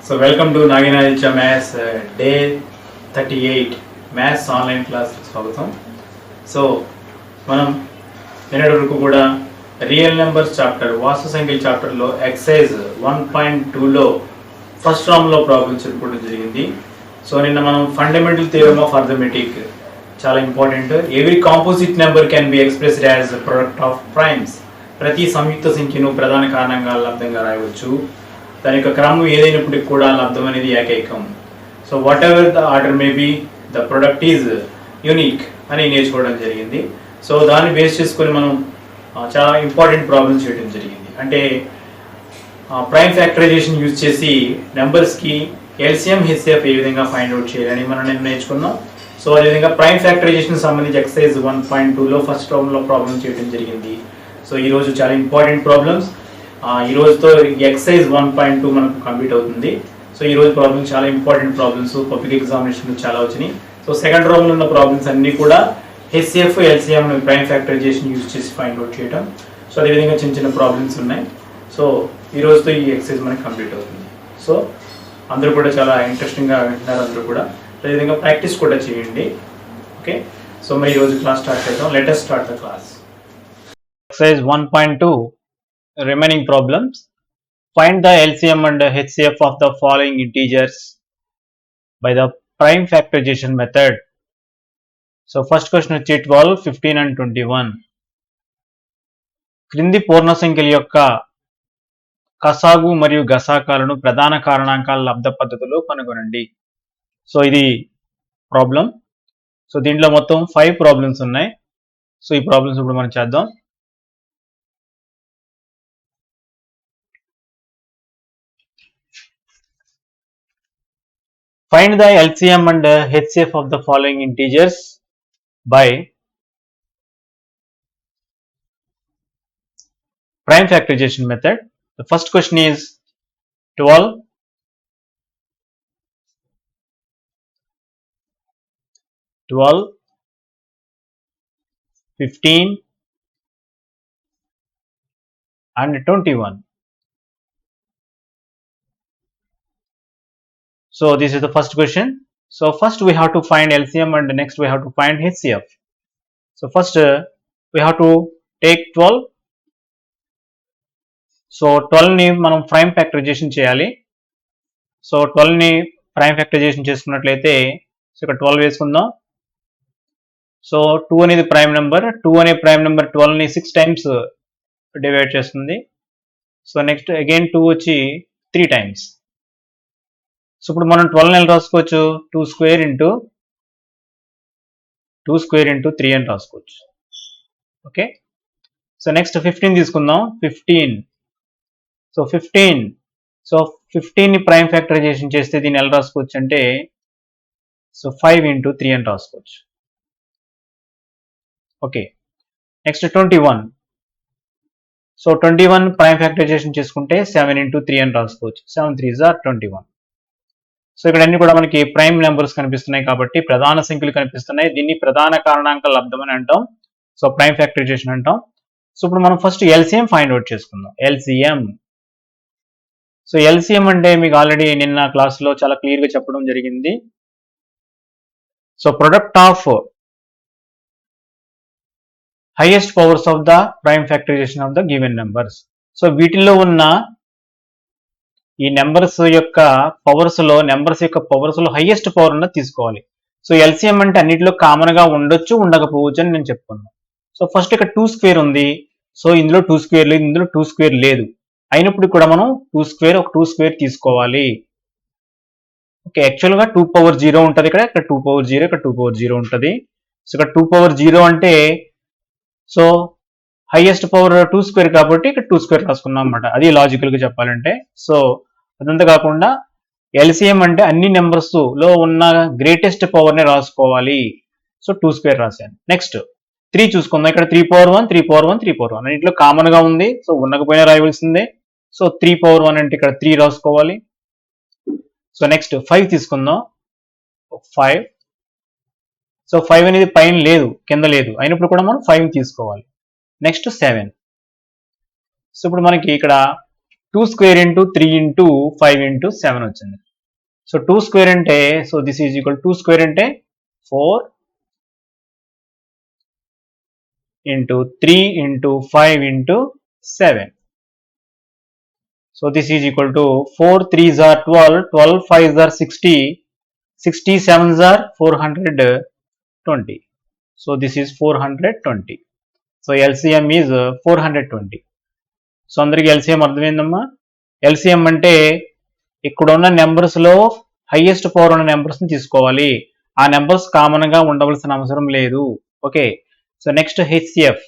So welcome to Naginaditya Maths day 38 Maths online class స్వాగతం. So మనం నిన్నటి వరకు కూడా రియల్ నెంబర్స్ చాప్టర్ వాస్తవ సంఖ్యల చాప్టర్లో ఎక్సైజ్ 1.2లో ఫస్ట్ రామ్లో ప్రాబ్లమ్స్ చెప్పుకోవడం జరిగింది. సో నిన్న మనం ఫండమెంటల్ థియరమ్ ఆఫ్ అర్థమెటిక్ చాలా important. Every composite number can be expressed as product of primes. ప్రతి సంయుక్త సంఖ్యను ప్రధాన కారణంగా లబ్ధంగా రాయవచ్చు. దాని యొక్క క్రమం ఏదైనప్పటికీ కూడా లబ్ధం అనేది ఏకైకం. So whatever the order may be the product is unique అని నేర్చుకోవడం జరిగింది. సో దాన్ని బేస్ చేసుకొని మనం చాలా ఇంపార్టెంట్ ప్రాబ్లమ్స్ చేయడం జరిగింది. అంటే ప్రైమ్ ఫ్యాక్టరైజేషన్ యూజ్ చేసి నెంబర్స్కి ఎల్సిఎం హెచ్సిఎఫ్ ఏ విధంగా ఫైండ్ అవుట్ చేయాలని మనం నేను నేర్చుకున్నాం. సో అదేవిధంగా ప్రైమ్ ఫ్యాక్టరైజేషన్ సంబంధించి ఎక్సైజ్ 1.2లో ఫస్ట్ రౌండ్లో ప్రాబ్లమ్ చేయడం జరిగింది. సో ఈరోజు చాలా ఇంపార్టెంట్ ప్రాబ్లమ్స్. ఈ రోజుతో ఎక్సైజ్ 1.2 మనకు కంప్లీట్ అవుతుంది. సో ఈ రోజు ప్రాబ్లమ్స్ చాలా ఇంపార్టెంట్ ప్రాబ్లమ్స్, పబ్లిక్ ఎగ్జామినేషన్ చాలా వచ్చినాయి. సో సెకండ్ రౌండ్లో ఉన్న ప్రాబ్లమ్స్ అన్నీ కూడా HCF LCM prime factorisation use చేసి ఫైండ్ అవుట్ చేయడం. సో అదేవిధంగా చిన్న చిన్న ప్రాబ్లమ్స్ ఉన్నాయి. సో ఈ రోజుతో ఈ ఎక్సైజ్ మనకి కంప్లీట్ అవుతుంది. సో అందరూ కూడా చాలా ఇంట్రెస్టింగ్గా వింటున్నారు. అందరూ కూడా అదేవిధంగా ప్రాక్టీస్ కూడా చేయండి. ఓకే, సో మరి ఈరోజు క్లాస్ స్టార్ట్ చేద్దాం. Let us start the class. Exercise 1.2 remaining problems. Find the LCM and HCF of the following integers by the prime factorization method. So first question వచ్చి 12, 15 and 21. క్రింది పూర్ణ సంఖ్యల యొక్క కసాగు మరియు గసాకాలను ప్రధాన కారణాంకాల లబ్ధ పద్ధతిలో కనుగొనండి. సో ఇది ప్రాబ్లం. సో దీంట్లో మొత్తం 5 ప్రాబ్లమ్స్ ఉన్నాయి. సో ఈ ప్రాబ్లమ్స్ ఇప్పుడు మనం చేద్దాం. Find the LCM and HCF of the following integers by prime factorization method. The first question is 12, 15 and 21. So this is the first question. So first we have to find LCM and next we have to find HCF. So first we have to take 12. So 12ని మనం prime factorisation చేయాలి. So 12ని prime factorisation చేసుకున్నట్లయితే so ఇక్కడ 12 వేసుకుందాం. So 2 అనేది prime number. 2 అనే prime number 12ని 6 times divide చేస్తుంది. So next again 2 వచ్చి 3 times. So ఇప్పుడు మనం 12 ఎలా రాసుకోవచ్చు? 2 స్క్వేర్ ఇంటూ 3 అని రాసుకోవచ్చు. ఓకే, సో నెక్స్ట్ 15 తీసుకుందాం. 15 సో 15ని ప్రైమ్ ఫ్యాక్టరైజేషన్ చేస్తే దీన్ని ఎలా రాసుకోవచ్చు అంటే సో 5 ఇంటూ 3 అని రాసుకోవచ్చు. Okay, next 21. So 21 prime factorisation చేసుకుంటే 7 ఇంటూ 3 అని రాసుకోవచ్చు. 7 3 is 21. సో ఇక్కడ అన్ని కూడా మనకి ప్రైమ్ నెంబర్స్ కనిపిస్తున్నాయి కాబట్టి ప్రధాన సంఖ్యలు కనిపిస్తున్నాయి. దీన్ని ప్రధాన కారణాంకాల లబ్ధం అని అంటాం. సో ప్రైమ్ ఫ్యాక్టరైజేషన్ అంటాం. సో ఇప్పుడు మనం ఫస్ట్ ఎల్సిఎం ఫైండ్ అవుట్ చేసుకుందాం. ఎల్సిఎం. సో ఎల్సిఎం అంటే మీకు ఆల్రెడీ నిన్న క్లాస్లో చాలా క్లియర్గా చెప్పడం జరిగింది. So product of highest powers of the prime factorisation of the given numbers. So వీటిల్లో ఉన్న ఈ నెంబర్స్ యొక్క పవర్స్ లో హైయెస్ట్ పవర్ ఉన్నది తీసుకోవాలి. సో ఎల్సిఎం అంటే అన్నిటిలో కామన్ గా ఉండొచ్చు, ఉండకపోవచ్చు అని నేను చెప్పుకున్నాను. సో ఫస్ట్ ఇక్కడ 2 స్క్వేర్ ఉంది. సో ఇందులో 2 స్క్వేర్ లేదు, ఇందులో 2 స్క్వేర్ లేదు. అయినప్పుడు కూడా మనం 2 స్క్వేర్ తీసుకోవాలి. ఓకే, యాక్చువల్ గా 2 పవర్ 0 ఉంటుంది. ఇక్కడ 2 పవర్ 0, ఇక్కడ 2 పవర్ 0 ఉంటుంది. సో ఇక్కడ 2 పవర్ 0 అంటే సో హైయెస్ట్ పవర్ 2 స్క్వేర్ కాబట్టి ఇక్కడ 2 స్క్వేర్ రాసుకున్నాం అన్నమాట. అది లాజికల్ గా చెప్పాలంటే. సో అదంతా కాకుండా ఎల్సిఎం అంటే అన్ని నెంబర్స్ లో ఉన్న గ్రేటెస్ట్ పవర్ ని రాసుకోవాలి. సో 2 స్క్వేర్ రాశాను. నెక్స్ట్ 3 చూసుకుందాం. ఇక్కడ 3 పవర్ 1, 3 పవర్ 1, 3 పవర్ 1 అన్నింటిలో కామన్ గా ఉంది. సో ఉండకపోయినా రాయవలసిందే. సో 3 పవర్ 1 అంటే ఇక్కడ 3 రాసుకోవాలి. సో నెక్స్ట్ 5 తీసుకుందాం. 5. సో 5 అనేది పైన లేదు, కింద లేదు. అయినప్పుడు కూడా మనం 5 తీసుకోవాలి. నెక్స్ట్ 7. సో ఇప్పుడు మనకి ఇక్కడ 2 స్క్వేర్ ఇంటూ 3 ఇంటూ 5 ఇంటూ 7 వచ్చింది. సో 2 స్క్వేర్ అంటే so this is equal 2 square అంటే 4 into 3 into 5 into 7. So this is equal to 4 3s are 12, 12 5s are 60, 60 7s are 420. So this is 420. So LCM is 420. So అందరికి LCM అర్థమైందమ్మా. LCM అంటే ఇక్కడ ఉన్న నెంబర్స్లో highest power ఉన్న నెంబర్స్ని తీసుకోవాలి. ఆ నెంబర్స్ కామన్గా ఉండవలసిన అవసరం లేదు. Okay. So next HCF.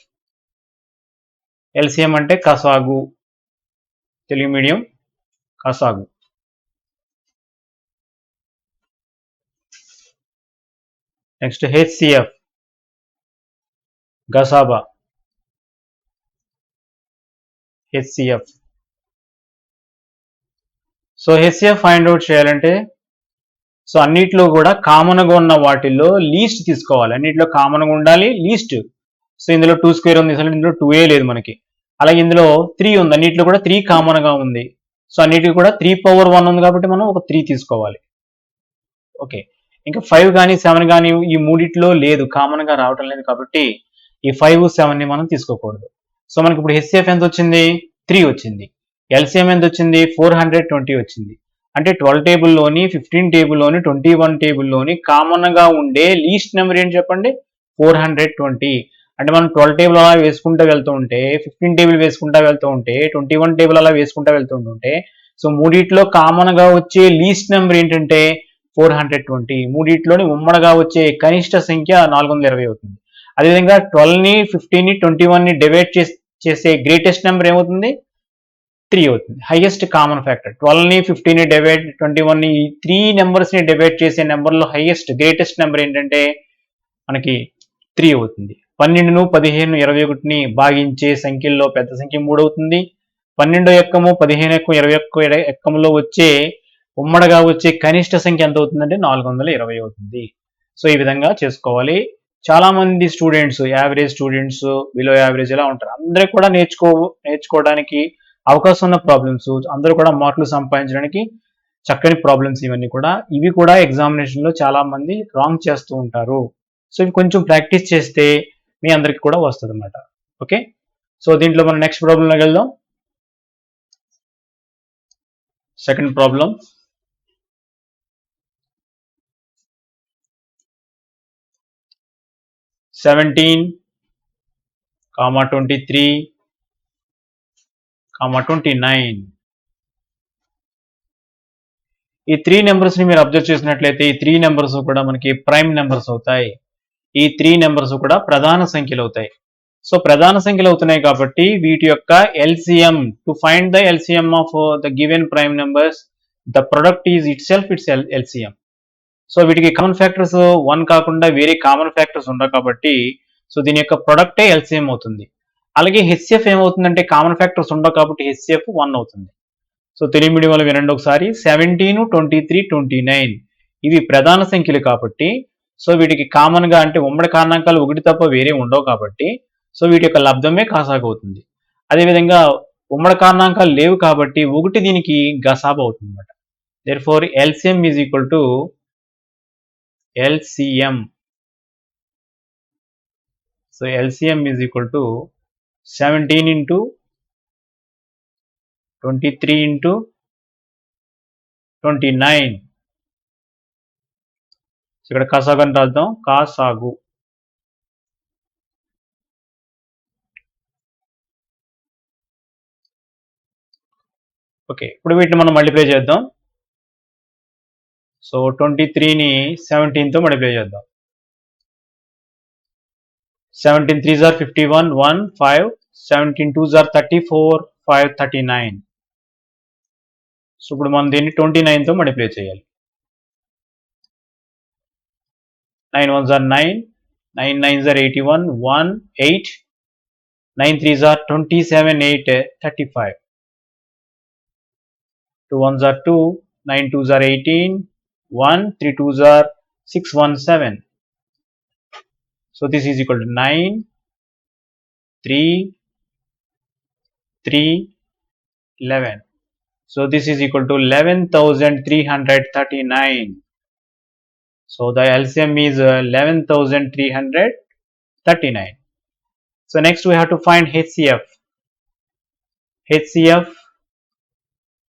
LCM అంటే కసాగు, తెలుగు మీడియం కసాగు. నెక్స్ట్ HCF గసాబా. HCF. So HCF find out చేయాలంటే సో అన్నిట్లో కూడా కామన్గా ఉన్న వాటిల్లో లీస్ట్ తీసుకోవాలి. అన్నిట్లో కామన్గా ఉండాలి లీస్ట్. సో ఇందులో 2 స్క్వేర్ ఉంది, అసలు ఇందులో 2 లేదు మనకి. అలాగే ఇందులో 3 ఉంది, అన్నిట్లో కూడా 3 కామన్గా ఉంది. సో అన్నిటికి కూడా 3 పవర్ 1 ఉంది కాబట్టి మనం ఒక 3 తీసుకోవాలి. ఓకే. ఇంకా 5 కానీ 7 కానీ ఈ మూడిట్లో లేదు, కామన్గా రావటం లేదు కాబట్టి ఈ 5 7ని మనం తీసుకోకూడదు. సో మనకి ఇప్పుడు HCF ఎంత వచ్చింది? 3 వచ్చింది. LCM ఎంత వచ్చింది? 420 వచ్చింది. అంటే 12 టేబుల్లోని, 15 టేబుల్లోని, 21 టేబుల్లోని కామన్గా ఉండే లీస్ట్ నెంబర్ ఏంటి చెప్పండి? 420. అంటే మనం 12 టేబుల్ అలా వేసుకుంటూ వెళ్తూ ఉంటే, 15 టేబుల్ వేసుకుంటూ వెళ్తూ ఉంటే, 21 టేబుల్ అలా వేసుకుంటూ వెళ్తుంటే, సో మూడిట్లో కామన్గా వచ్చే లీస్ట్ నెంబర్ ఏంటంటే 420. మూడిట్లోని ఉమ్మడిగా వచ్చే కనిష్ట సంఖ్య 420 అవుతుంది. అదేవిధంగా 12ని, 15ని, 21ని డివైడ్ చేసే గ్రేటెస్ట్ నెంబర్ ఏమవుతుంది? 3 అవుతుంది. హైయెస్ట్ కామన్ ఫ్యాక్టర్ 12ని, 15ని డివైడ్ 21ని, ఈ 3 నెంబర్స్ని డివైడ్ చేసే నెంబర్లో హైయెస్ట్ గ్రేటెస్ట్ నెంబర్ ఏంటంటే మనకి 3 అవుతుంది. 12ను, 15, 21ని భాగించే సంఖ్యల్లో పెద్ద సంఖ్య 3 అవుతుంది. 12 ఎక్కము, 15 ఎక్కం, 21 ఎక్కములో వచ్చే ఉమ్మడిగా వచ్చే కనిష్ట సంఖ్య ఎంత అవుతుందంటే 420 అవుతుంది. సో ఈ విధంగా చేసుకోవాలి. చాలా మంది students, average students, below average ఇలా ఉంటారు. అందరూ కూడా నేర్చుకోవడానికి అవకాశం ఉన్న ప్రాబ్లమ్స్, అందరూ కూడా మార్కులు సంపాదించడానికి చక్కని ప్రాబ్లమ్స్ ఇవన్నీ కూడా. ఇవి కూడా ఎగ్జామినేషన్లో చాలా మంది రాంగ్ చేస్తూ ఉంటారు. సో ఇవి కొంచెం ప్రాక్టీస్ చేస్తే మీ అందరికి కూడా వస్తుంది అన్నమాట. ఓకే. సో దీంట్లో మనం నెక్స్ట్ ప్రాబ్లంలోకి వెళ్దాం. Second problem. (17, 23, 29). ఈ 3 నెంబర్స్ని మీరు అబ్జర్వ్ చేసినట్లయితే ఈ 3 నెంబర్స్ కూడా మనకి ప్రైమ్ నెంబర్స్ అవుతాయి. ఈ 3 నెంబర్స్ కూడా ప్రధాన సంఖ్యలు అవుతాయి. సో ప్రధాన సంఖ్యలు అవుతున్నాయి కాబట్టి వీటి యొక్క LCM, to find the LCM of the given prime numbers, the product is it self it's LCM. So వీటికి కామన్ ఫ్యాక్టర్స్ 1 కాకుండా వేరే కామన్ ఫ్యాక్టర్స్ ఉండవు కాబట్టి సో దీని యొక్క ప్రొడక్టే LCM అవుతుంది. అలాగే HCF ఏమవుతుందంటే కామన్ ఫ్యాక్టర్స్ ఉండవు కాబట్టి HCF 1 అవుతుంది. సో తెలుగు మీడియం వల్ల వినండి ఒకసారి. 17, 23, 29 ఇవి ప్రధాన సంఖ్యలు కాబట్టి సో వీటికి కామన్గా అంటే ఉమ్మడి కారణాంకాలు 1 తప్ప వేరే ఉండవు కాబట్టి సో వీటి యొక్క లబ్ధమే కాసాగు అవుతుంది. అదేవిధంగా ఉమ్మడి కారణాంకాలు లేవు కాబట్టి 1 దీనికి గసాబు అవుతుంది అన్నమాట. therefore LCM is equal to LCM. So LCM is equal to 17 into 23 into 29. So ఇక్కడ కాసాగు అని రాద్దాం. కాసాగు. ఓకే. ఇప్పుడు వీటిని మనం మల్టిప్లై చేద్దాం. సో 23ని 17తో మల్టిప్లై చేద్దాం. 17 3s are 51, 1 5, 17 2s are 34, 5 39. So ఇప్పుడు మనం దీన్ని 29తో మల్టిప్లై చేయాలి. 9 1s are 9, 9 9s are 81, 1 8, 9 3s are 27, 8 35. 2 1s are 2, 9 2s are 18, 1 3 2s are 6 1 7. So this is equal to 9 3 3 11. So this is equal to 11,339. So the LCM is 11,339. So next we have to find HCF. HCF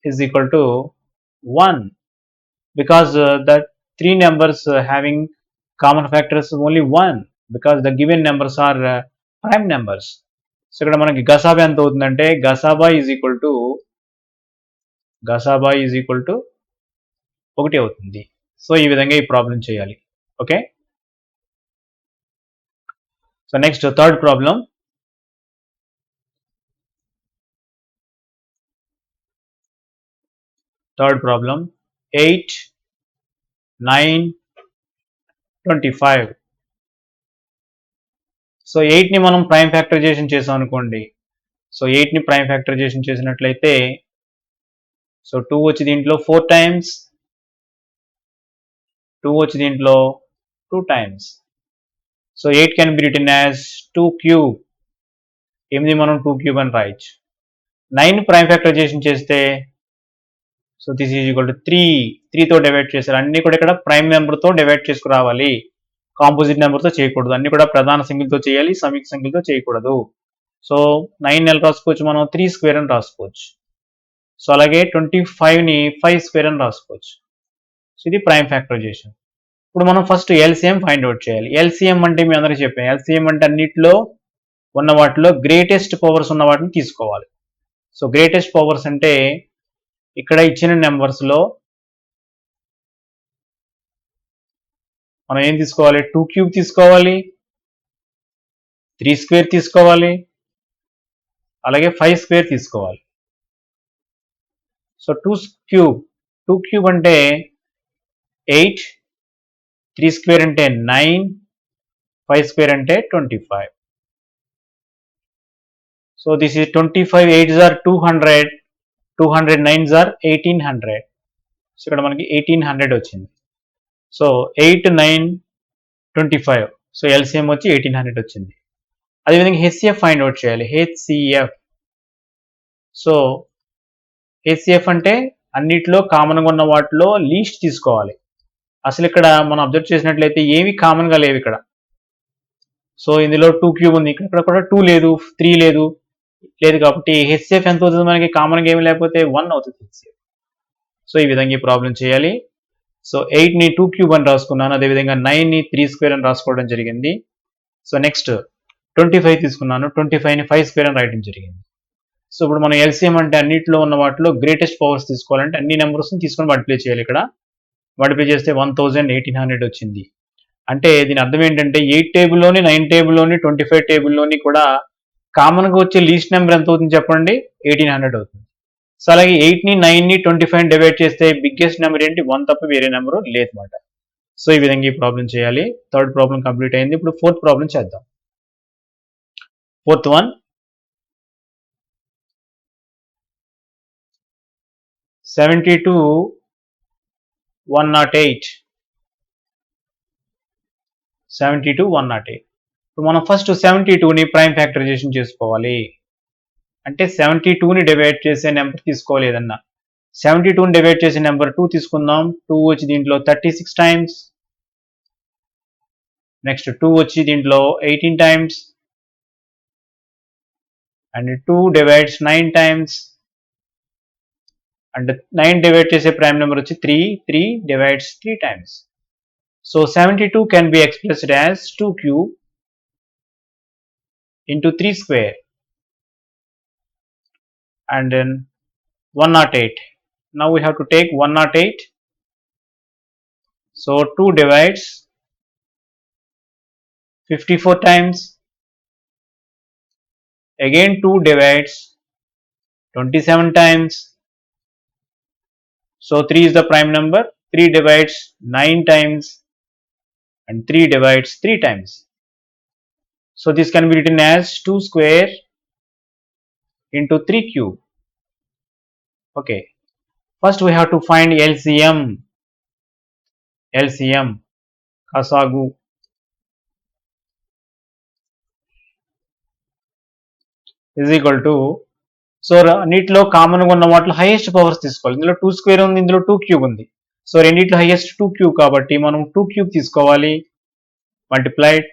is equal to 1 because the three numbers having common factors only 1 because the given numbers are prime numbers. So ఇక్కడ మనకి గసాబా ఎంత అవుతుందంటే గసాబా is equal to 1 అవుతుంది. So ఈ విధంగా ఈ problem చేయాలి. Okay, so next third problem. Third problem, 8, 9, 25. So 8ని మనం ప్రైమ్ ఫ్యాక్టరైజేషన్ చేసాం అనుకోండి. సో 8ని ప్రైమ్ ఫ్యాక్టరైజేషన్ చేసినట్లయితే సో 2 వచ్చి దీంట్లో 4 టైమ్స్, 2 వచ్చి దీంట్లో 2 times. So 8 can be written as 2 cube. 8 మనం 2 క్యూబ్ అని రాయొచ్చు. 9 ప్రైమ్ ఫ్యాక్టరైజేషన్ చేస్తే so this is equal to 3తో డివైడ్ చేశారు. అన్ని కూడా ఇక్కడ ప్రైమ్ నెంబర్తో డివైడ్ చేసుకురావాలి, కాంపోజిట్ నెంబర్తో చేయకూడదు. అన్ని కూడా ప్రధాన సంఖ్యలతో చేయాలి, సమీక సంఖ్యలతో చేయకూడదు. సో 9 ఎలా రాసుకోవచ్చు, మనం 3 స్క్వేర్ అని రాసుకోవచ్చు. సో అలాగే 25ని 5 స్క్వేర్ అని రాసుకోవచ్చు. సో ఇది ప్రైమ్ ఫ్యాక్టరైజేషన్. ఇప్పుడు మనం ఫస్ట్ ఎల్సిఎం ఫైండ్ అవుట్ చేయాలి. ఎల్సిఎం అంటే మీ అందరికీ చెప్పాను, ఎల్సిఎం అంటే అన్నిట్లో ఉన్న వాటిలో గ్రేటెస్ట్ పవర్స్ ఉన్న వాటిని తీసుకోవాలి. సో గ్రేటెస్ట్ పవర్స్ అంటే ఇక్కడ ఇచ్చిన నెంబర్స్లో మనం ఏం తీసుకోవాలి, 2 క్యూబ్ తీసుకోవాలి, 3 స్క్వేర్ తీసుకోవాలి, అలాగే 5 స్క్వేర్ తీసుకోవాలి. సో 2 క్యూబ్ అంటే 8, 3 స్క్వేర్ అంటే 9, 5 స్క్వేర్ అంటే 25. So this is 25, 8s are 200, 200 9s are 1800. So ఇక్కడ మనకి 1800 వచ్చింది. సో 8, 9, 25. సో ఎల్సిఎం వచ్చి 1800 వచ్చింది. అదేవిధంగా హెచ్సిఎఫ్ ఫైండ్ అవుట్ చేయాలి. హెచ్సిఎఫ్. సో హెచ్సిఎఫ్ అంటే అన్నిట్లో కామన్గా ఉన్న వాటిలో లీస్ట్ తీసుకోవాలి. అసలు ఇక్కడ మనం అబ్జర్వ్ చేసినట్లయితే ఏవి కామన్గా లేవు ఇక్కడ. సో ఇందులో 2 క్యూబ్ ఉంది, ఇక్కడ కూడా 2 లేదు, 3 లేదు కాబట్టి హెచ్సిఎఫ్ ఎంత అవుతుంది, మనకి కామన్గా ఏమి లేకపోతే 1 అవుతుంది హెచ్సిఎఫ్. సో ఈ విధంగా ఈ ప్రాబ్లం చేయాలి. సో 8ని 2 క్యూబ్ అని రాసుకున్నాను, అదేవిధంగా 9ని 3 స్క్వేర్ అని రాసుకోవడం జరిగింది. సో నెక్స్ట్ 25 తీసుకున్నాను, 25ని 5 స్క్వేర్ అని రాయడం జరిగింది. సో ఇప్పుడు మనం ఎల్సిఎం అంటే అన్నింటిలో ఉన్న వాటిలో గ్రేటెస్ట్ పవర్స్ తీసుకోవాలంటే అన్ని నెంబర్స్ని తీసుకొని మల్టిప్లై చేయాలి. ఇక్కడ మల్టిప్లై చేస్తే 1800 వచ్చింది. అంటే దీని అర్థం ఏంటంటే 8 టేబుల్లోని, 9 టేబుల్లోని, 25 టేబుల్లోని కూడా కామన్గా వచ్చే లీస్ట్ నెంబర్ ఎంత అవుతుంది చెప్పండి, 1800 అవుతుంది. సో అలాగే 8ని 9ని 25ని డివైడ్ చేస్తే బిగ్గెస్ట్ నెంబర్ ఏంటి, 1 తప్ప వేరే నెంబరు లేదన్నమాట. సో ఈ విధంగా ఈ ప్రాబ్లం చేయాలి. థర్డ్ ప్రాబ్లం కంప్లీట్ అయింది. ఇప్పుడు ఫోర్త్ ప్రాబ్లం చేద్దాం. Fourth one, 72, 108. 72, 108. ఇప్పుడు మనం ఫస్ట్ 72ని ప్రైమ్ ఫ్యాక్టరైజేషన్ చేసుకోవాలి. అంటే 72ని డివైడ్ చేసే నెంబర్ తీసుకోవాలి ఏదన్నా. 72ని డివైడ్ చేసే నెంబర్ 2 తీసుకుందాం. 2 వచ్చి దీంట్లో 36 టైమ్స్, నెక్స్ట్ 2 వచ్చి దీంట్లో 18 times, and 2 divides 9 times, and 9 divide చేసే ప్రైమ్ నెంబర్ వచ్చి 3, 3 divides 3 times. So 72 can be expressed as 2 cube into 3 square and then 108. Now we have to take 108. So 2 divides 54 times, again 2 divides 27 times. So 3 is the prime number, 3 divides 9 times and 3 divides 3 times. So this can be written as 2 square into 3 cube. Okay, first we have to find LCM. LCM, Kasagu. Is equal to so అన్నిటిలో కామన్గా ఉన్న వాటిలో highest powers తీసుకోవాలి. ఇందులో 2 square ఉంది, ఇందులో 2 cube ఉంది. So రెండిట్లో హైయెస్ట్ 2 క్యూబ్ కాబట్టి మనం 2 క్యూబ్ తీసుకోవాలి. మల్టిప్లైడ్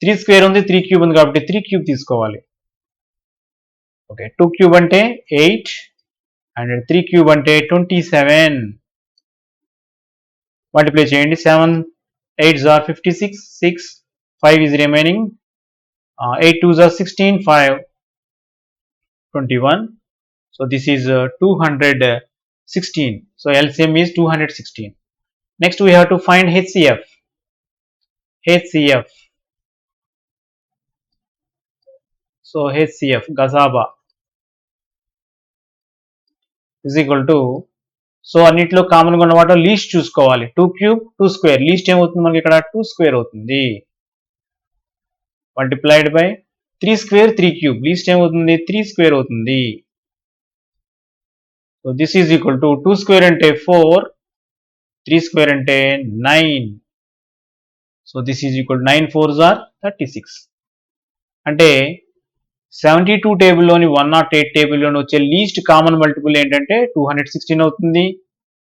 3 స్క్వేర్ ఉంది, 3 క్యూబ్ ఉంది కాబట్టి 3 క్యూబ్ తీసుకోవాలి. ఓకే, 2 క్యూబ్ అంటే 8 అండ్ 3 క్యూబ్ అంటే 27. మల్టిప్లై చేయండి. 7 8s are 56, 6 5 is remaining, 8 2s are 16, 5 21. So this is 216. So LCM is 216. Next we have to find HCF. HCF. So HCF Gazaba is equal to, so అన్నిట్లో కామన్గా ఉన్న వాటిలో least చూసుకోవాలి. 2 cube 2 square, least ఏమవుతుంది మనకి ఇక్కడ 2 square అవుతుంది. Multiplied by 3 square 3 cube, least ఏమవుతుంది 3 స్క్వేర్ అవుతుంది. So this is equal to 2 square అంటే 4, 3 స్క్వేర్ అంటే 9. So this is equal 9 4s are 36. అంటే 72 టేబుల్లోని 108 టేబుల్లోని వచ్చే లీస్ట్ కామన్ మల్టిపుల్ ఏంటంటే 216 అవుతుంది.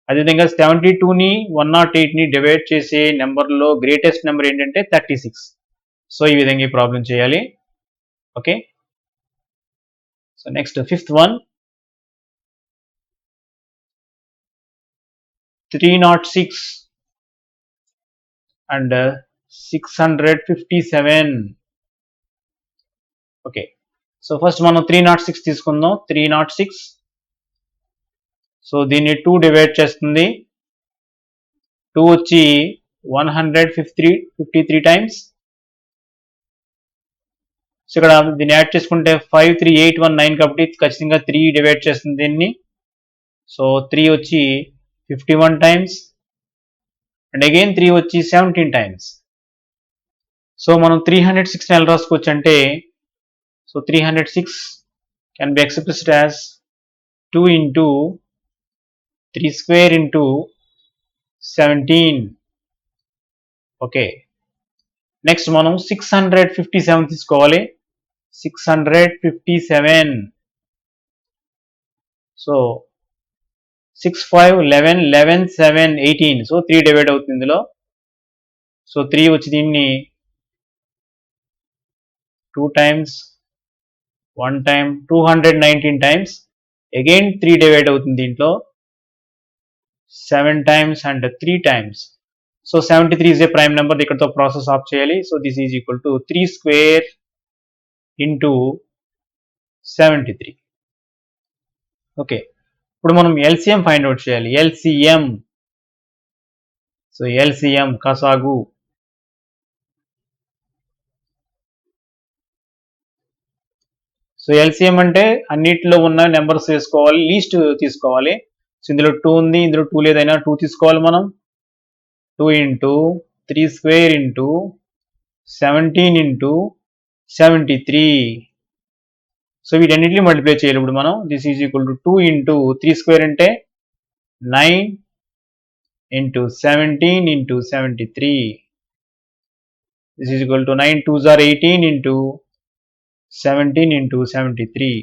అదేవిధంగా 72ని 108ని డివైడ్ చేసే నెంబర్లో గ్రేటెస్ట్ నెంబర్ ఏంటంటే 36. సో ఈ విధంగా ఈ ప్రాబ్లం చేయాలి. Okay, so next fifth one, 306 and 657. Okay, so first మనం 306 తీసుకుందాం. 306, సో దీన్ని 2 డివైడ్ చేస్తుంది. 2 వచ్చి 153 టైమ్స్. సో ఇక్కడ దీన్ని యాడ్ చేసుకుంటే 5 3 8 1 9 కాబట్టి ఖచ్చితంగా 3 డివైడ్ చేస్తుంది దీన్ని. సో 3 వచ్చి 51 టైమ్స్ అండ్ అగైన్ 3 వచ్చి 17 టైమ్స్. సో మనం 306 ఎలా రాసుకోవచ్చు అంటే, so 306 can be expressed as 2 into 3 square into 17. Okay, next మనం 657 తీసుకోవాలి. 657. సో 6 5 11 11 7 18. సో 3 డివైడ్ అవుతుంది ఇందులో. సో 3 వచ్చి దీన్ని 2 times 1 time 219 times. Again 3 divide అవుతుంది దీంట్లో 7 times and 3 times. So 73 is a prime number. ఇక్కడతో ప్రాసెస్ ఆఫ్ చేయాలి. So this is equal to 3 square into 73. Okay, ఇప్పుడు మనం ఎల్సిఎం ఫైండ్ అవుట్ చేయాలి. ఎల్సిఎం, సో ఎల్సిఎం కసాగు. సో ఎల్సిఎం అంటే అన్నిటిలో ఉన్న నెంబర్స్ వేసుకోవాలి, లీస్ట్ తీసుకోవాలి. సో ఇందులో 2 ఉంది, ఇందులో 2 లేదైనా 2 తీసుకోవాలి మనం. 2 into 3 square into 17 into 73. So వీటన్నిటిని మల్టిప్లై చేయాలి ఇప్పుడు మనం. This is equal to 2 into 3 square అంటే 9 into 17 into 73. This is equal to 9 2s are 18 into 17 into 73.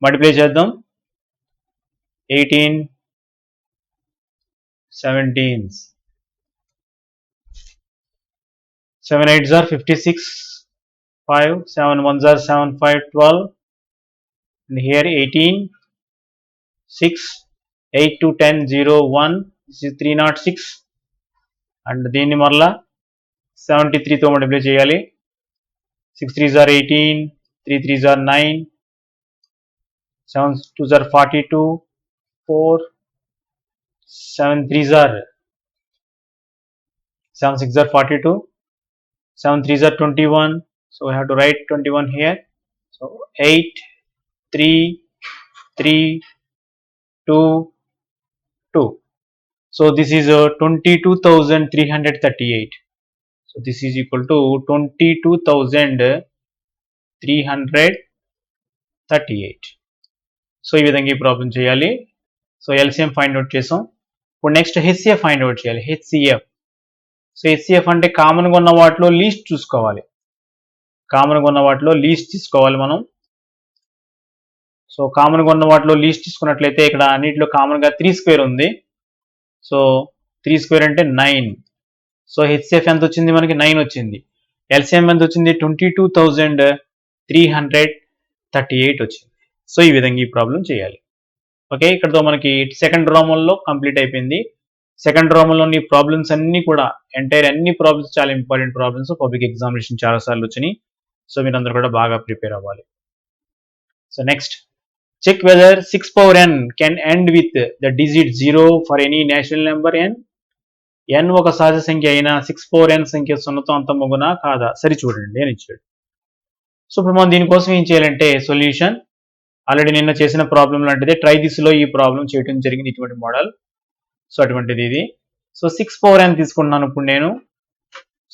Multiply చేద్దాం. 18 17s, 7 8s are 56, 5 7 1s are 7 5 12, and here 18 6 8 2 10 0 1. This is 306 and దీన్ని మరలా 73తో multiply చేయాలి. 6 3s are 18, 3 3s are 9, 7 2s are 42, 4 7 3s are 7 6s are 42, 7 3s are 21. So we have to write 21 here. So 8 3 3 2 2. So this is 22,338. So this is equal to 22,338. So ఈ విధంగా ఈ problem చేయాలి. So LCM find out చేసాం. ఇప్పుడు next HCF find out చేయాలి. HCF, so HCF అంటే కామన్గా ఉన్న వాటిలో లీస్ట్ చూసుకోవాలి. కామన్గా ఉన్న వాటిలో లీస్ట్ తీసుకోవాలి మనం. సో కామన్గా ఉన్న వాటిలో లీస్ట్ తీసుకున్నట్లయితే ఇక్కడ అన్నింటిలో కామన్గా 3 స్క్వేర్ ఉంది. సో 3 స్క్వేర్ అంటే 9. సో హెచ్సిఎఫ్ ఎంత వచ్చింది మనకి? 9 వచ్చింది. ఎల్సిఎం ఎంత వచ్చింది? 22,338 వచ్చింది. సో ఈ విధంగా ఈ ప్రాబ్లం చేయాలి. ఓకే, ఇక్కడతో మనకి సెకండ్ రోమన్లో కంప్లీట్ అయిపోయింది. సెకండ్ రోమన్లోని ప్రాబ్లమ్స్ అన్నీ కూడా అన్ని ప్రాబ్లమ్స్ చాలా ఇంపార్టెంట్ ప్రాబ్లమ్స్, పబ్లిక్ ఎగ్జామినేషన్ చాలాసార్లు వచ్చినాయి. సో మీరందరూ కూడా బాగా ప్రిపేర్ అవ్వాలి. So next, check whether 6 power n can end with the digit 0 for any natural number n. n ఒక సహజ సంఖ్య అయినా 6 power n సంఖ్య 0తో అంతమగునా కాదా సరి చూడండి అని ఇచ్చాడు. సో ఇప్పుడు మనం దీనికోసం ఏం చేయాలంటే సొల్యూషన్ ఆల్రెడీ నిన్న చేసిన ప్రాబ్లం లాంటిదే ట్రై దిస్లో ఈ ప్రాబ్లం చేయడం జరిగింది, ఇటువంటి మోడల్. సో అటువంటిది ఇది. సో 6 power n తీసుకున్నాను ఇప్పుడు నేను.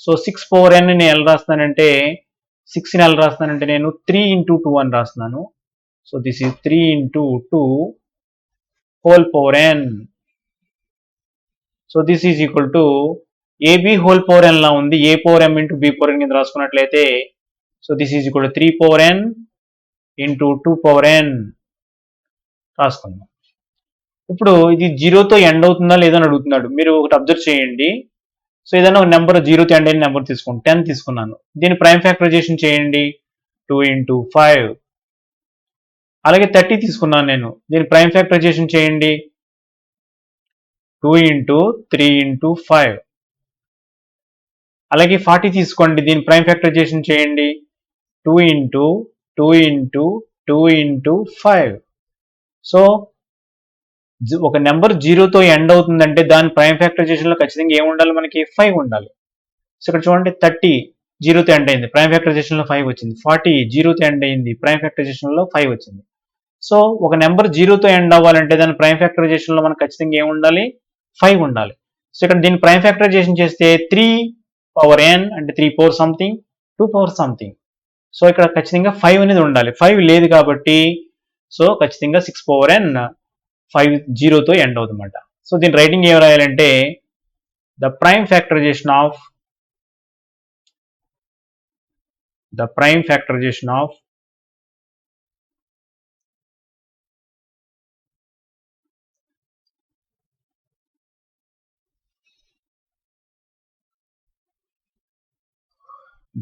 సో 6 power n నేను ఎలా రాస్తానంటే 6ని ఎలా రాస్తానంటే నేను 3 into 2 అని రాస్తున్నాను. So this is 3 into 2 whole power n. So this is equal to AB whole power n లా ఉంది. A power m into B power n కింద రాసుకున్నట్లయితే so this is equal to 3 power n into 2 power n రాసుకుందాం. ఇప్పుడు ఇది 0తో end అవుతుందా లేదా అని అడుగుతున్నాడు. మీరు ఒకటి అబ్జర్వ్ చేయండి. సో ఏదైనా ఒక నెంబర్ 0తో ఎండ్ అయిన నెంబర్ తీసుకోండి. 10 తీసుకున్నాను. దీన్ని ప్రైమ్ ఫ్యాక్టరైజేషన్ చేయండి. 2 into 5. అలాగే 30 తీసుకున్నాను నేను. దీన్ని ప్రైమ్ ఫ్యాక్టరైజేషన్ చేయండి. 2 into 3 into 5. అలాగే 40 తీసుకోండి. దీన్ని ప్రైమ్ ఫ్యాక్టరైజేషన్ చేయండి. 2 into 2 into 2 into 5. సో ఒక నెంబర్ 0తో ఎండ్ అవుతుందంటే దాని ప్రైమ్ ఫ్యాక్టరైజేషన్లో ఖచ్చితంగా ఏమి ఉండాలి? మనకి 5 ఉండాలి. సో ఇక్కడ చూడండి, 30 0తో ఎండ్ అయింది, ప్రైమ్ ఫ్యాక్టరైజేషన్లో 5 వచ్చింది. 40 0తో ఎండ్ అయింది, ప్రైమ్ ఫ్యాక్టరైజేషన్లో 5 వచ్చింది. సో ఒక నెంబర్ 0తో ఎండ్ అవ్వాలంటే దాని ప్రైమ్ ఫ్యాక్టరైజేషన్లో మనకు ఖచ్చితంగా ఏమి ఉండాలి? 5 ఉండాలి. సో ఇక్కడ దీన్ని ప్రైమ్ ఫ్యాక్టరైజేషన్ చేస్తే 3 power n అంటే 3 power something, 2 power something. So ఇక్కడ ఖచ్చితంగా 5 అనేది ఉండాలి. 5 లేదు కాబట్టి సో ఖచ్చితంగా 6 power n 5 0తో ఎండ్ అవుతుందన్నమాట. సో దీని రైటింగ్ ఏం రాయాలంటే the prime factorisation of the prime factorization of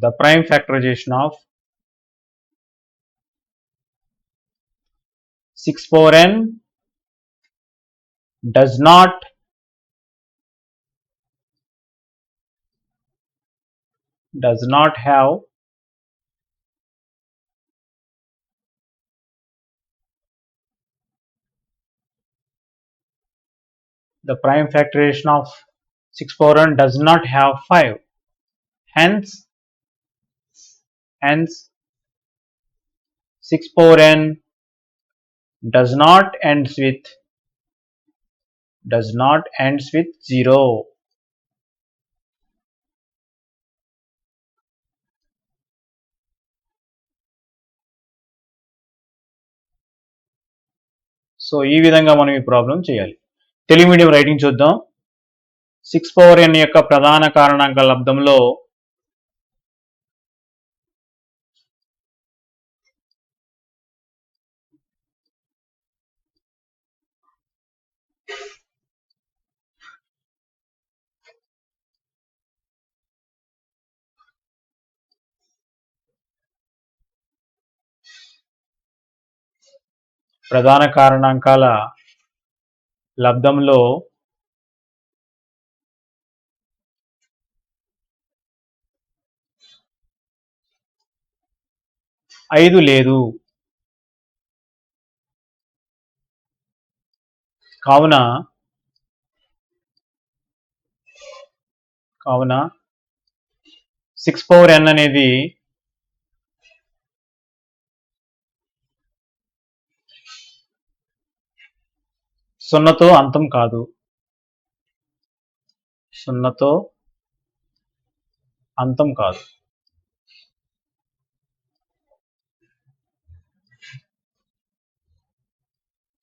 the prime factorization of 6 power n does not have the prime factorization of 6 power n does not have 5. Hence 6 power n does not ends with 0. So ఈ విధంగా మనం ఈ problem చేయాలి. Telugu medium writing చూద్దాం. 6 power n యొక్క ప్రధాన కారణాంక లబ్దంలో ప్రధాన కారణాంకాల లబ్దంలో 5 లేదు. కావున 6 power n అనేది సున్నతో అంతం కాదు.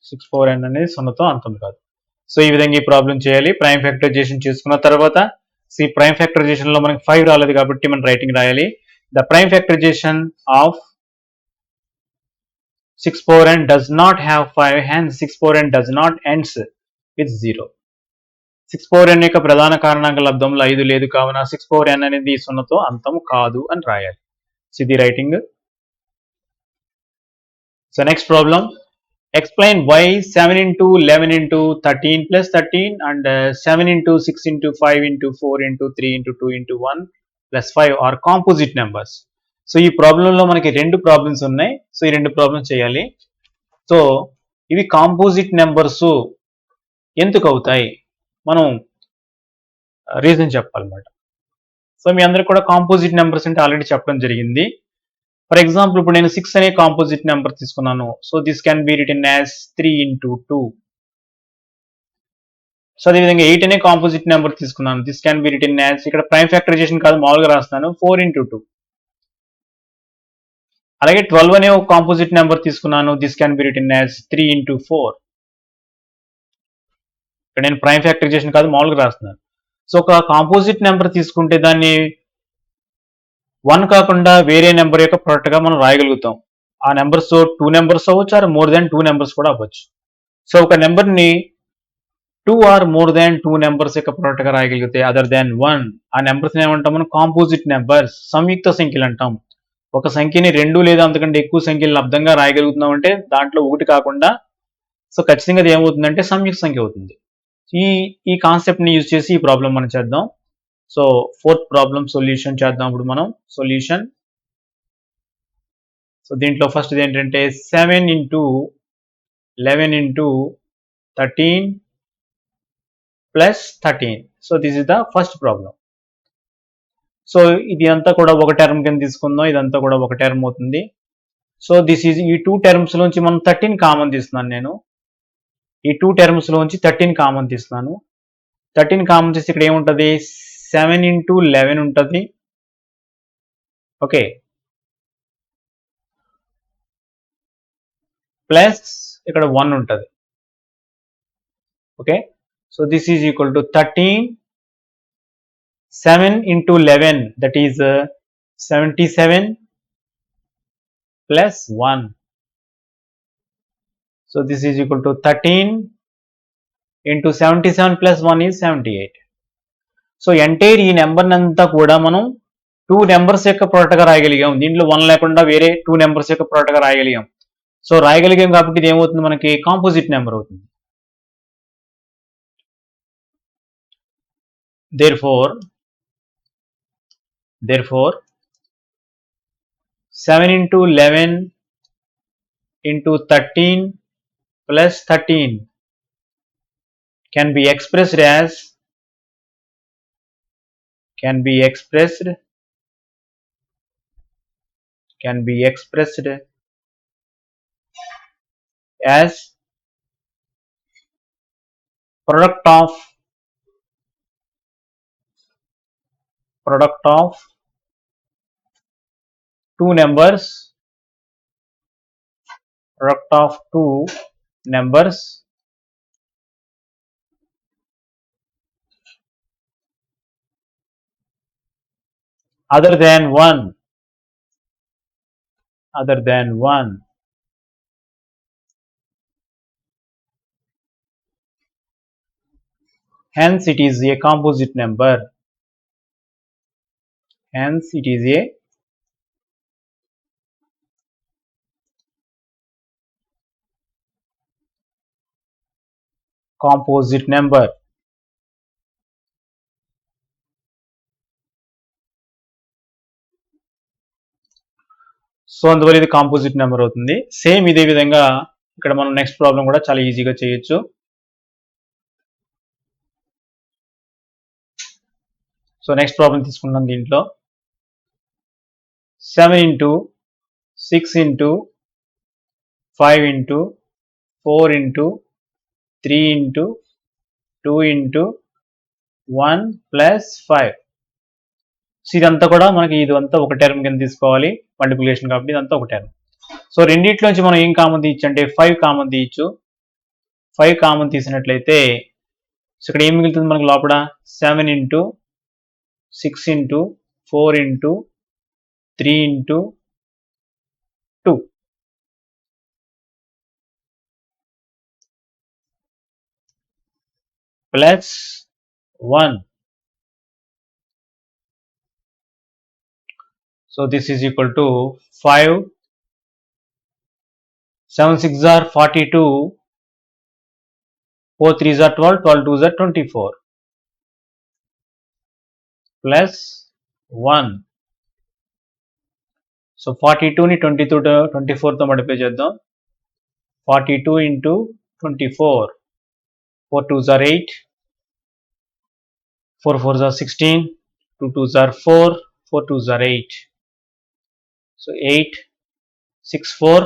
6 power n అనేది 0తో అంతం కాదు. సో ఈ విధంగా ఈ ప్రాబ్లం చేయాలి. ప్రైమ్ ఫ్యాక్టరైజేషన్ చేసుకున్న తర్వాత ఈ ప్రైమ్ ఫ్యాక్టరైజేషన్లో మనకి 5 రాలేదు కాబట్టి మనం రైటింగ్ రాయాలి. The prime factorisation of 6 power n does not have 5, hence 6 power n does not ends with 0. 6 power n యొక్క ప్రధాన కారణాంక లబ్దంలో 5 లేదు కావున 6 power n అనేది 0తో అంతం కాదు అని రాయాలి. See the writing. So next problem. Explain why 7 into 11 into 13 plus 13 and 7 into 6 into 5 into 4 into 3 into 2 into 1 plus 5 are composite numbers. So ఈ ప్రాబ్లంలో మనకి రెండు ప్రాబ్లమ్స్ ఉన్నాయి. సో ఈ రెండు ప్రాబ్లమ్స్ చేయాలి. సో ఇవి కాంపోజిట్ నెంబర్స్ ఎందుకు అవుతాయి మనం రీజన్ చెప్పాలన్నమాట. సో మీ అందరికి కూడా కాంపోజిట్ నెంబర్స్ అంటే ఆల్రెడీ చెప్పడం జరిగింది. ఫర్ ఎగ్జాంపుల్ ఇప్పుడు నేను 6 అనే కాంపోజిట్ నెంబర్ తీసుకున్నాను. So this can be written as 3 into 2. So అదేవిధంగా 8 అనే కాంపోజిట్ నెంబర్ తీసుకున్నాను. This can be written as, ఇక్కడ ప్రైమ్ ఫ్యాక్టరైజేషన్ కాదు మామూలుగా రాస్తాను, 4 into 2. అలాగే 12 అనే ఒక కాంపోజిట్ నెంబర్ తీసుకున్నాను. This can be written as 3 into 4. ఇక్కడ నేను ప్రైమ్ ఫ్యాక్టరైజేషన్ కాదు మామూలుగా రాస్తున్నాను. సో ఒక కాంపోజిట్ నెంబర్ తీసుకుంటే దాన్ని 1 కాకుండా వేరే నెంబర్ యొక్క ప్రోడక్ట్ గా మనం రాయగలుగుతాం. ఆ నెంబర్స్ 2 నెంబర్స్ అవ్వచ్చు, ఆర్ మోర్ దాన్ 2 నెంబర్స్ కూడా అవ్వచ్చు. సో ఒక నెంబర్ ని 2 ఆర్ మోర్ దాన్ 2 నెంబర్స్ యొక్క ప్రోడక్ట్ గా రాయగలిగితే అదర్ దాన్ 1, ఆ నెంబర్స్ ఏమంటాం మనం కాంపోజిట్ నెంబర్స్, సంయుక్త సంఖ్యలు అంటాం. ఒక సంఖ్యని 2 లేదా అంతకంటే ఎక్కువ సంఖ్యలు లబ్దంగా రాయగలుగుతున్నాం అంటే దాంట్లో ఒకటి కాకుండా సో ఖచ్చితంగా అది ఏమవుతుందంటే సంయుక్త సంఖ్య అవుతుంది. ఈ కాన్సెప్ట్ ని యూజ్ చేసి ఈ ప్రాబ్లం మనం చేద్దాం. సో ఫోర్త్ ప్రాబ్లం సొల్యూషన్ చేద్దాం ఇప్పుడు మనం. సొల్యూషన్, సో దీంట్లో ఫస్ట్ ఏంటంటే 7 into 11 into 13 plus 13. So this is the first problem. So ఇది అంతా కూడా ఒక టర్మ్ కింద తీసుకుందాం, ఇదంతా కూడా ఒక టర్మ్ అవుతుంది. సో దిస్ ఈజ్, ఈ 2 టర్మ్స్ లోంచి మనం 13 కామన్ తీస్తున్నాను నేను. ఈ 2 టర్మ్స్ లోంచి 13 కామన్ తీస్తున్నాను. 13 కామన్ తీస్తే ఇక్కడ ఏముంటుంది, 7 into 11 ఉంటుంది. ఓకే, ప్లస్ ఇక్కడ 1 ఉంటుంది. Okay, so this is equal to 13. 7 into 11, that is 77 plus 1. So this is equal to 13 into 77 plus 1 is 78. So entire ఈ నెంబర్ అంతా కూడా మనం 2 నెంబర్స్ యొక్క ప్రోడక్ట్ గా రాయగలిగాం. దీంట్లో 1 లేకుండా వేరే 2 నెంబర్స్ యొక్క ప్రోడక్ట్ గా రాయగలిగాం. సో రాయగలిగాం కాబట్టి ఇది ఏమవుతుంది, మనకి కాంపోజిట్ నెంబర్ అవుతుంది. Therefore 7 into 11 into 13 plus 13 can be expressed as product of 2 numbers, other than 1. Hence it is a composite number. Composite number. So అందువల్ల ఇది కాంపోజిట్ నెంబర్ అవుతుంది. సేమ్ ఇదే విధంగా ఇక్కడ మనం నెక్స్ట్ ప్రాబ్లం కూడా చాలా ఈజీగా చేయొచ్చు. సో నెక్స్ట్ ప్రాబ్లం తీసుకున్నాం. దీంట్లో 7 into 6 into 5 into 4 into 3 into 2 into 1 plus 5. So ఇదంతా కూడా మనకి ఇదంతా ఒక టర్మ్ కింద తీసుకోవాలి, మల్టిప్లికేషన్ కాబట్టి ఇదంతా ఒక టర్మ్. సో రెండింటిలోంచి మనం ఏం కామన్ తీయచ్చు అంటే 5 కామన్ తీయచ్చు. 5 కామన్ తీసినట్లయితే సో ఇక్కడ ఏం మిగులుతుంది మనకి లోపల, 7 into 6 into 4 into 3 into 2. plus 1. So this is equal to 5. 7 6 are 42. 4 3s are 12. 12 2s are 24. Plus 1. So 42 ని 24 తో మల్టిప్లై చేద్దాం. 42 into 24. 4 2s are 8. 4 4s are 16. 2 2s are 4. 4 2s are 8. So 8, 6 4,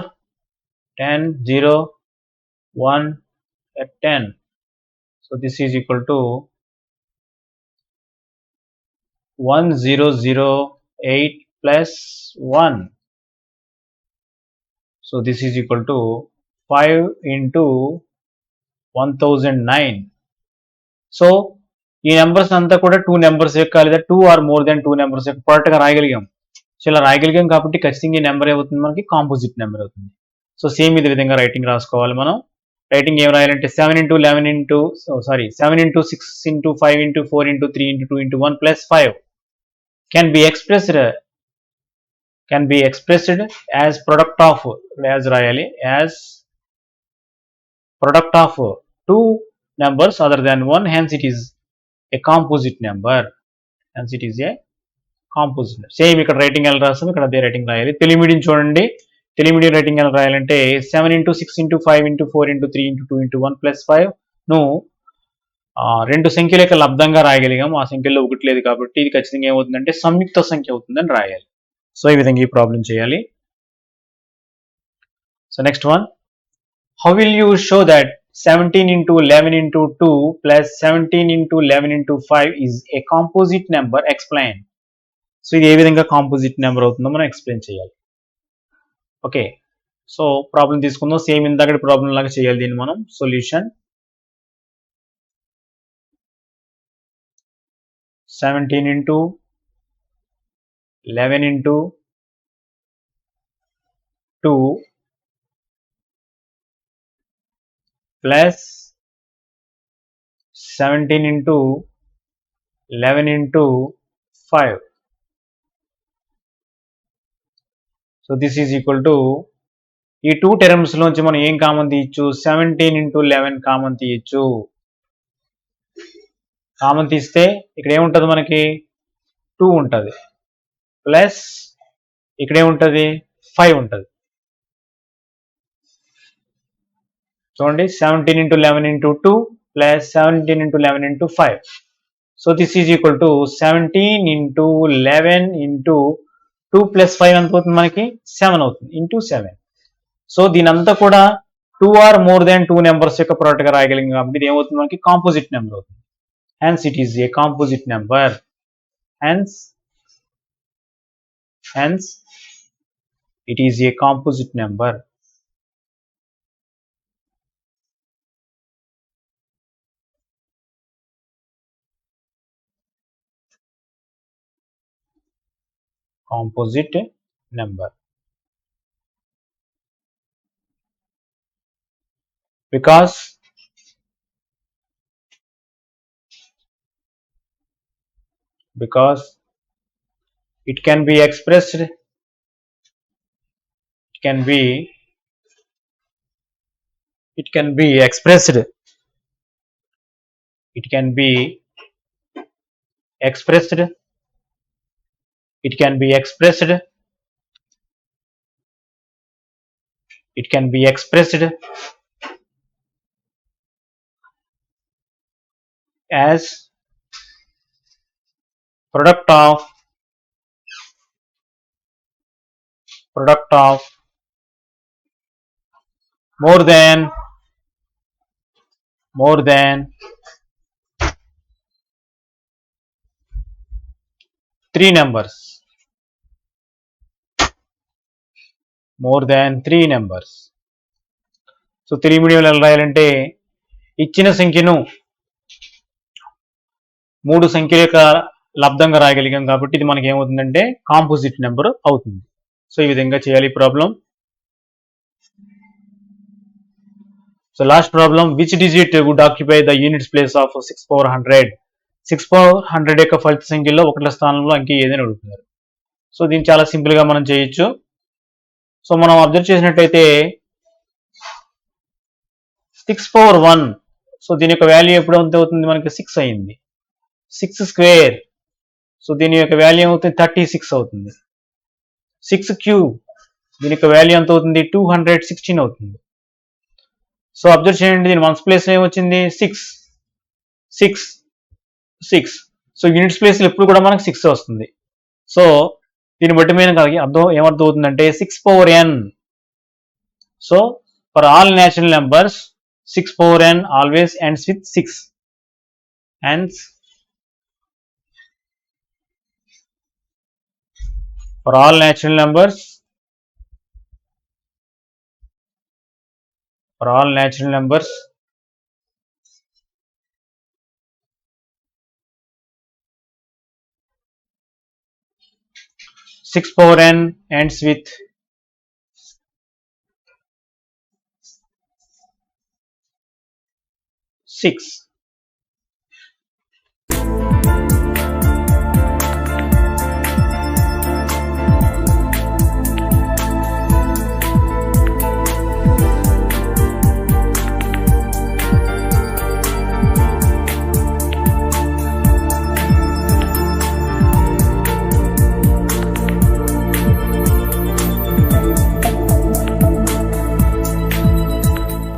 10 0, 1 at 10. So this is equal to 1008 plus 1. So this is equal to 5 into 1009. So ఈ numbers అంతా కూడా 2 numbers యొక్క లేదా 2 are more than 2 numbers యొక్క product గా రాయగలిగాం. So ఇలా రాయగలిగాం కాబట్టి ఖచ్చితంగా ఈ నెంబర్ ఏమవుతుంది, మనకి కాంపోజిట్ నెంబర్ అవుతుంది. సో సేమ్ ఇదే విధంగా రైటింగ్ రాసుకోవాలి. మనం రైటింగ్ ఏం రాయాలంటే 7 into 11 into 7 into 6 into 5 into 4 into 3 into 2 into 1 plus 5 can be expressed as product of, as రాయాలి, as product of 2 numbers other than 1, hence it is a composite number. Same ఇక్కడ writing ఎలా రాస్తాం, ఇక్కడ అదే writing రాయాలి. Telugu medium చూడండి, Telugu medium writing ఎలా రాయాలంటే 7 into 6 into 5 into 4 into 3 into 2 into 1 plus 5 ను 2 సంఖ్యల యొక్క లబ్దంగా రాయగలిగాం. ఆ సంఖ్యలో ఒకటి లేదు కాబట్టి ఇది ఖచ్చితంగా ఏమవుతుందంటే సంయుక్త సంఖ్య అవుతుందని రాయాలి. సో ఈ విధంగా ఈ ప్రాబ్లం చేయాలి. So next one, how will you show that 17 into 11 into 2 plus 17 into 11 into 5 is a composite number, explain. So ఇది ఏ విధంగా కాంపోజిట్ నెంబర్ అవుతుందో మనం ఎక్స్ప్లెయిన్ చేయాలి. ఓకే, సో ప్రాబ్లం తీసుకుందాం. సేమ్ ఇందాక ప్రాబ్లం లాగా చేయాలి దీన్ని మనం. Solution 17 into 11 into 2 plus 17 into 11 into 5. So this is equal to, ఈ 2 టర్మ్స్ లోంచి మనం ఏం కామన్ తీయచ్చు, 17 into 11 కామన్ తీయచ్చు. కామన్ తీస్తే ఇక్కడ ఏముంటుంది, మనకి 2 ఉంటుంది, ప్లస్ ఇక్కడ ఏముంటుంది 5 ఉంటుంది. చూడండి, 17 into 11 into 2 plus 17 into 11 into 5. So this is equal to 17 into 11 into 2 plus 5 ఎంత అవుతుంది, మనకి 7 అవుతుంది, into 7. సో దీని అంతా కూడా 2 ఆర్ మోర్ దాన్ 2 నెంబర్స్ యొక్క ప్రోడక్ట్ గా రాయగలిగాం కాబట్టి ఇది ఏమవుతుంది, మనకి కాంపోజిట్ నెంబర్ అవుతుంది. Hence it is a composite number. Hence it is a composite number. Composite number. Because it can be expressed, it can be expressed as product of more than 3 numbers. So Telugu మీడియంలో ఎలా రాయాలంటే, ఇచ్చిన సంఖ్యను 3 సంఖ్యల యొక్క లబ్దంగా రాయగలిగాం కాబట్టి ఇది మనకి ఏమవుతుందంటే కాంపోజిట్ నెంబర్ అవుతుంది. సో ఈ విధంగా చేయాలి problem. So last problem, which digit would occupy the units place of 6 power 100? 6 power 100 యొక్క ఫలిత సంఖ్యలో ఒకట్ల స్థానంలో అంకె ఏదని అడుగుతున్నారు. సో దీన్ని చాలా సింపుల్గా మనం చేయొచ్చు. సో మనం అబ్జర్వ్ చేసినట్లయితే 6 పవర్ 1, సో దీని యొక్క వాల్యూ ఎప్పుడు ఎంత అవుతుంది, మనకి 6 అయింది. 6 స్క్వేర్, సో దీని యొక్క వాల్యూ ఏమవుతుంది, 36 అవుతుంది. 6 క్యూబ్, దీని యొక్క వాల్యూ ఎంత అవుతుంది, 216 అవుతుంది. సో అబ్జర్వ్ చేయండి, దీని వన్స్ ప్లేస్ ఏమొచ్చింది, 6 6 6. సో యూనిట్స్ ప్లేస్ ఎప్పుడు కూడా మనకు 6 వస్తుంది. సో దీన్ని బట్టి మీద ఏమర్థం అవుతుందంటే 6 power n. So for all natural numbers 6 power n always ends with 6. Hence, for all natural numbers, 6 power n ends with 6.